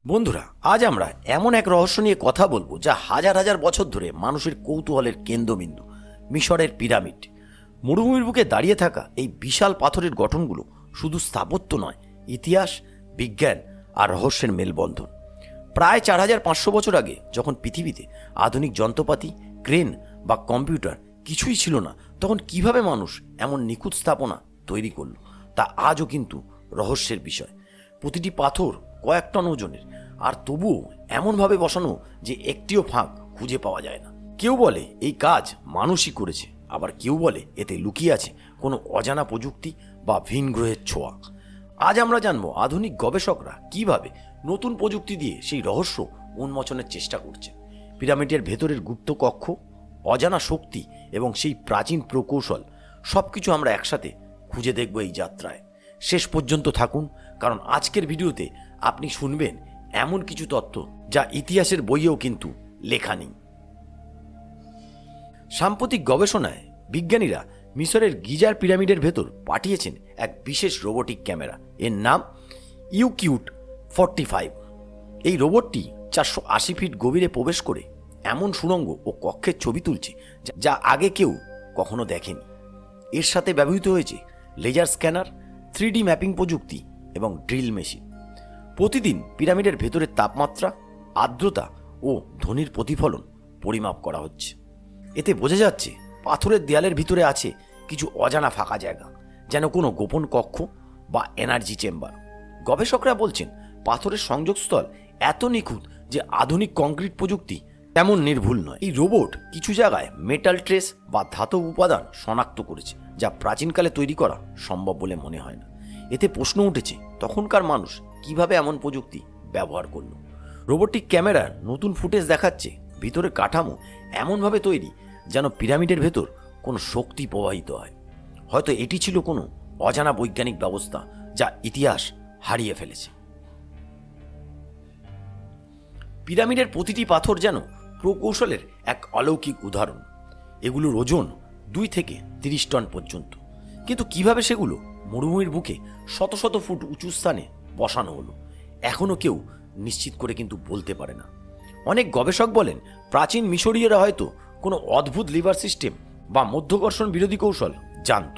বন্ধুরা, আজ আমরা এমন এক রহস্য নিয়ে কথা বলবো যা হাজার হাজার বছর ধরে মানুষের কৌতূহলের কেন্দ্রবিন্দু। মিশরের পিরামিড। মরুভূমির বুকে দাঁড়িয়ে থাকা এই বিশাল পাথরের গঠনগুলো শুধু স্থাপত্য নয়, ইতিহাস, বিজ্ঞান আর রহস্যের মেলবন্ধন। প্রায় 4500 বছর আগে যখন পৃথিবীতে আধুনিক যন্ত্রপাতি, ক্রেন বা কম্পিউটার কিছুই ছিল না, তখন কিভাবে মানুষ এমন নিখুঁত স্থাপনা তৈরি করলো তা আজও কিন্তু রহস্যের বিষয়। প্রতিটি পাথর কয়েক টন ওজনের, আর তবুও এমনভাবে বসানো যে একটিও ফাঁক খুঁজে পাওয়া যায় না। কেউ বলে এই কাজ মানুষই করেছে, আবার কেউ বলে এতে লুকিয়ে আছে কোনো অজানা প্রযুক্তি বা ভিন গ্রহের ছোঁয়া। আজ আমরা জানবো আধুনিক গবেষকরা কিভাবে নতুন প্রযুক্তি দিয়ে সেই রহস্য উন্মোচনের চেষ্টা করছে। পিরামিডের ভেতরের গুপ্ত কক্ষ, অজানা শক্তি এবং সেই প্রাচীন প্রকৌশল সবকিছু আমরা একসাথে খুঁজে দেখব এই যাত্রায়। শেষ পর্যন্ত থাকুন, কারণ আজকের ভিডিওতে আপনি শুনবেন এমন কিছু তথ্য যা ইতিহাসের বইয়েও কিন্তু লেখা নেই। সাম্প্রতিক গবেষণায় বিজ্ঞানীরা মিশরের গিজার পিরামিডের ভেতর পাঠিয়েছেন এক বিশেষ রোবোটিক ক্যামেরা। এর নাম ইউকিউট 45। এই রোবটটি 480 ফিট গভীরে প্রবেশ করে এমন সুড়ঙ্গ ও কক্ষের ছবি তুলছে যা আগে কেউ কখনো দেখেনি। এর সাথে ব্যবহৃত হয়েছে লেজার স্ক্যানার, 3D ম্যাপিং প্রযুক্তি এবং ড্রিল মেশিন। প্রতিদিন পিরামিডের ভেতরের তাপমাত্রা, আর্দ্রতা ও ধ্বনির প্রতিফলন পরিমাপ করা হচ্ছে। এতে বোঝা যাচ্ছে পাথরের দেয়ালের ভিতরে আছে কিছু অজানা ফাঁকা জায়গা, যেন কোনো গোপন কক্ষ বা এনার্জি চেম্বার। গবেষকরা বলছেন পাথরের সংযোগস্থল এত নিখুঁত যে আধুনিক কংক্রিট প্রযুক্তি তেমন নির্ভুল নয়। এই রোবট কিছু জায়গায় মেটাল ট্রেস বা ধাতব উপাদান শনাক্ত করেছে, যা প্রাচীনকালে তৈরি করা সম্ভব বলে মনে হয় না। এতে প্রশ্ন উঠেছে তখনকার মানুষ কিভাবে এমন প্রযুক্তি ব্যবহার করলো। রোবোটিক ক্যামেরার নতুন ফুটেজ দেখাচ্ছে ভিতরের কাঠামো এমনভাবে তৈরি যেন পিরামিডের ভেতর কোনো শক্তি প্রবাহিত হয়। হয়তো এটি ছিল কোনো অজানা বৈজ্ঞানিক ব্যবস্থা যা ইতিহাস হারিয়ে ফেলেছে। পিরামিডের প্রতিটি পাথর যেন প্রকৌশলের এক অলৌকিক উদাহরণ। এগুলোর ওজন 2 থেকে 30 টন পর্যন্ত, কিন্তু কিভাবে সেগুলো মরুভূমির বুকে শত শত ফুট উঁচু স্থানে বসানো হলো এখনো কেউ নিশ্চিত করে কিন্তু বলতে পারে না। অনেক গবেষক বলেন প্রাচীন মিশরীয়রা হয়তো কোনো অদ্ভুত লিভার সিস্টেম বা মধ্যাকর্ষণ বিরোধী কৌশল জানত।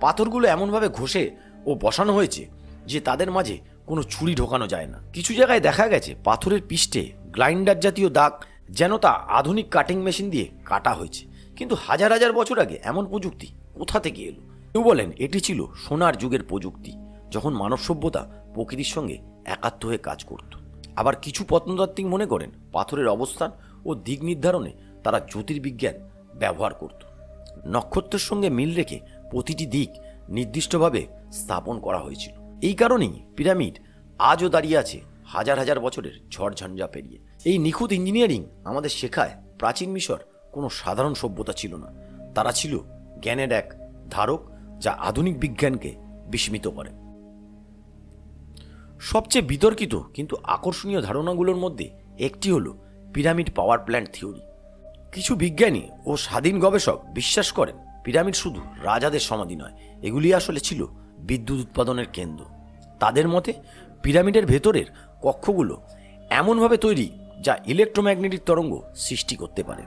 পাথরগুলো এমনভাবে ঘষে ও বসানো হয়েছে যে তাদের মাঝে কোনো ছুরি ঢোকানো যায় না। কিছু জায়গায় দেখা গেছে পাথরের পৃষ্ঠে গ্রাইন্ডার জাতীয় দাগ, যেন তা আধুনিক কাটিং মেশিন দিয়ে কাটা হয়েছে। কিন্তু হাজার হাজার বছর আগে এমন প্রযুক্তি কোথা থেকে এলো? কেউ বলেন এটি ছিল সোনার যুগের প্রযুক্তি, যখন মানব সভ্যতা প্রকৃতির সঙ্গে একাত্ম হয়ে কাজ করত। আবার কিছু প্রত্নতাত্ত্বিক মনে করেন পাথরের অবস্থান ও দিক নির্ধারণে তারা জ্যোতির্বিজ্ঞান ব্যবহার করত। নক্ষত্রের সঙ্গে মিল রেখে প্রতিটি দিক নির্দিষ্টভাবে স্থাপন করা হয়েছিল। এই কারণেই পিরামিড আজও দাঁড়িয়ে আছে হাজার হাজার বছরের ঝড়ঝঞ্ঝা পেরিয়ে। এই নিখুঁত ইঞ্জিনিয়ারিং আমাদের শেখায় প্রাচীন মিশর কোনো সাধারণ সভ্যতা ছিল না, তারা ছিল জ্ঞানের এক ধারক যা আধুনিক বিজ্ঞানকে বিস্মিত করে। সবচেয়ে বিতর্কিত কিন্তু আকর্ষণীয় ধারণাগুলোর মধ্যে একটি হলো পিরামিড পাওয়ার প্ল্যান্ট থিওরি। কিছু বিজ্ঞানী ও স্বাধীন গবেষক বিশ্বাস করেন পিরামিড শুধু রাজাদের সমাধি নয়, এগুলি আসলে ছিল বিদ্যুৎ উৎপাদনের কেন্দ্র। তাদের মতে পিরামিডের ভেতরের কক্ষগুলো এমনভাবে তৈরি যা ইলেকট্রোম্যাগনেটিক তরঙ্গ সৃষ্টি করতে পারে।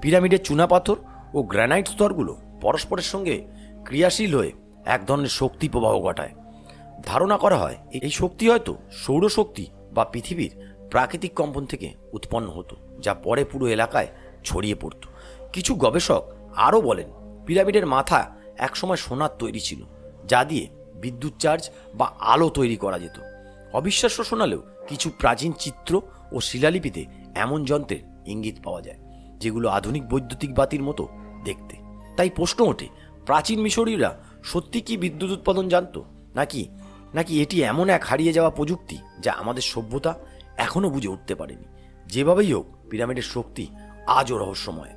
পিরামিডের চুনাপাথর ও গ্রানাইট স্তরগুলো পরস্পরের সঙ্গে ক্রিয়াশীল হয়ে এক ধরনের শক্তি প্রবাহ ঘটায়। ধারণা করা হয় এই শক্তি হয়তো সৌরশক্তি বা পৃথিবীর প্রাকৃতিক কম্পন থেকে উৎপন্ন হতো, যা পরে পুরো এলাকায় ছড়িয়ে পড়ত। কিছু গবেষক আরও বলেন পিরামিডের মাথা একসময় সোনার তৈরি ছিল, যা দিয়ে বিদ্যুৎ চার্জ বা আলো তৈরি করা যেত। অবিশ্বাস্য শোনালেও কিছু প্রাচীন চিত্র ও শিলালিপিতে এমন যন্ত্রের ইঙ্গিত পাওয়া যায় যেগুলো আধুনিক বৈদ্যুতিক বাতির মতো দেখতে। তাই প্রশ্ন ওঠে প্রাচীন মিশরীয়রা সত্যি কি বিদ্যুৎ উৎপাদন জানত, নাকি এটি এমন এক হারিয়ে যাওয়া প্রযুক্তি যা আমাদের সভ্যতা এখনো বুঝে উঠতে পারেনি। যেভাবেই হোক, পিরামিডের শক্তি আজও রহস্যময়।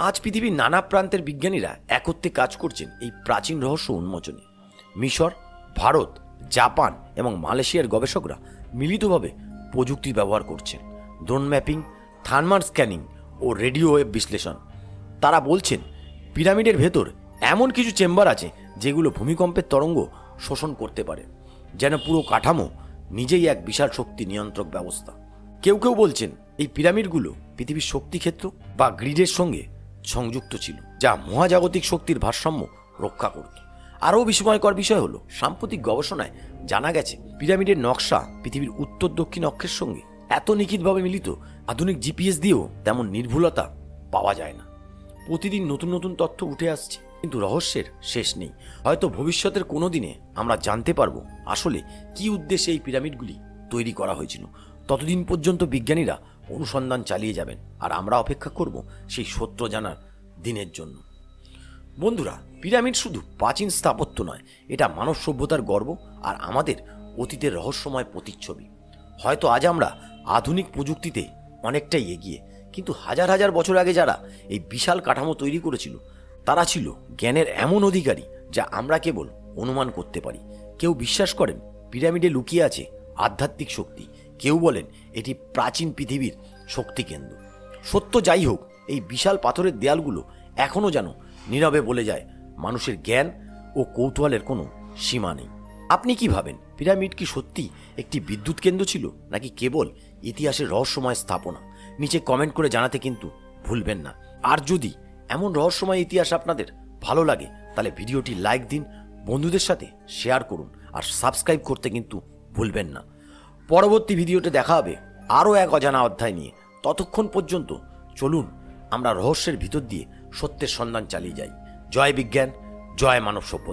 আজ পৃথিবীর নানা প্রান্তের বিজ্ঞানীরা একত্রে কাজ করছেন এই প্রাচীন রহস্য উন্মোচনে। মিশর, ভারত, জাপান এবং মালয়েশিয়ার গবেষকরা মিলিতভাবে প্রযুক্তি ব্যবহার করছেন। ড্রোন ম্যাপিং, থার্মাল স্ক্যানিং ও রেডিও ওয়েভ বিশ্লেষণ। তারা বলছেন পিরামিডের ভেতর এমন কিছু চেম্বার আছে যেগুলো ভূমিকম্পের তরঙ্গ শোষণ করতে পারে। যেন পুরো কাঠামো নিজেই এক বিশাল শক্তি নিয়ন্ত্রক ব্যবস্থা। কেউ কেউ বলছেন এই পিরামিডগুলো পৃথিবীর শক্তি ক্ষেত্র বা গ্রিডের সঙ্গে সংযুক্ত ছিল, যা মহাজাগতিক শক্তির ভারসাম্য রক্ষা করত। আরও বিস্ময়কর বিষয় হলো সাম্প্রতিক গবেষণায় জানা গেছে পিরামিডের নকশা পৃথিবীর উত্তর দক্ষিণ অক্ষের সঙ্গে এত নিখুঁতভাবে মিলিত, আধুনিক জিপিএস দিয়েও তেমন নির্ভুলতা পাওয়া যায় না। প্রতিদিন নতুন নতুন তথ্য উঠে আসছে, কিন্তু রহস্যের শেষ নেই। হয়তো ভবিষ্যতের কোনো দিনে আমরা জানতে পারবো আসলে কী উদ্দেশ্যে এই পিরামিডগুলি তৈরি করা হয়েছিল। ততদিন পর্যন্ত বিজ্ঞানীরা অনুসন্ধান চালিয়ে যাবেন, আর আমরা অপেক্ষা করব সেই সত্য জানার দিনের জন্য। বন্ধুরা, পিরামিড শুধু প্রাচীন স্থাপত্য নয়, এটা মানব সভ্যতার গর্ব আর আমাদের অতীতের রহস্যময় প্রতিচ্ছবি। হয়তো আজ আমরা আধুনিক প্রযুক্তিতে অনেকটাই এগিয়ে, কিন্তু হাজার হাজার বছর আগে যারা এই বিশাল কাঠামো তৈরি করেছিল তারা ছিল জ্ঞানের এমন অধিকারী যা আমরা কেবল অনুমান করতে পারি। কেউ বিশ্বাস করেন পিরামিডে লুকিয়ে আছে আধ্যাত্মিক শক্তি, কেউ বলেন এটি প্রাচীন পৃথিবীর শক্তি কেন্দ্র। সত্য যাই হোক, এই বিশাল পাথরের দেয়ালগুলো এখনও যেন নীরবে বলে যায় মানুষের জ্ঞান ও কৌতূহলের কোনো সীমা নেই। আপনি কি ভাবেন, পিরামিড কি সত্যি একটি বিদ্যুৎ কেন্দ্র ছিল, নাকি কেবল ইতিহাসের রহস্যময় স্থাপনা? নিচে কমেন্ট করে জানাতে কিন্তু ভুলবেন না। আর যদি এমন রহস্যময় ইতিহাস আপনাদের ভালো লাগে তাহলে ভিডিওটি লাইক দিন, বন্ধুদের সাথে শেয়ার করুন, আর সাবস্ক্রাইব করতে কিন্তু ভুলবেন না। পরবর্তী ভিডিওতে দেখা হবে আরও এক অজানা অধ্যায় নিয়ে। ততক্ষণ পর্যন্ত চলুন আমরা রহস্যের ভিতর দিয়ে সত্যের সন্ধান চালিয়ে যাই। জয় বিজ্ঞান, জয় মানব সভ্যতা।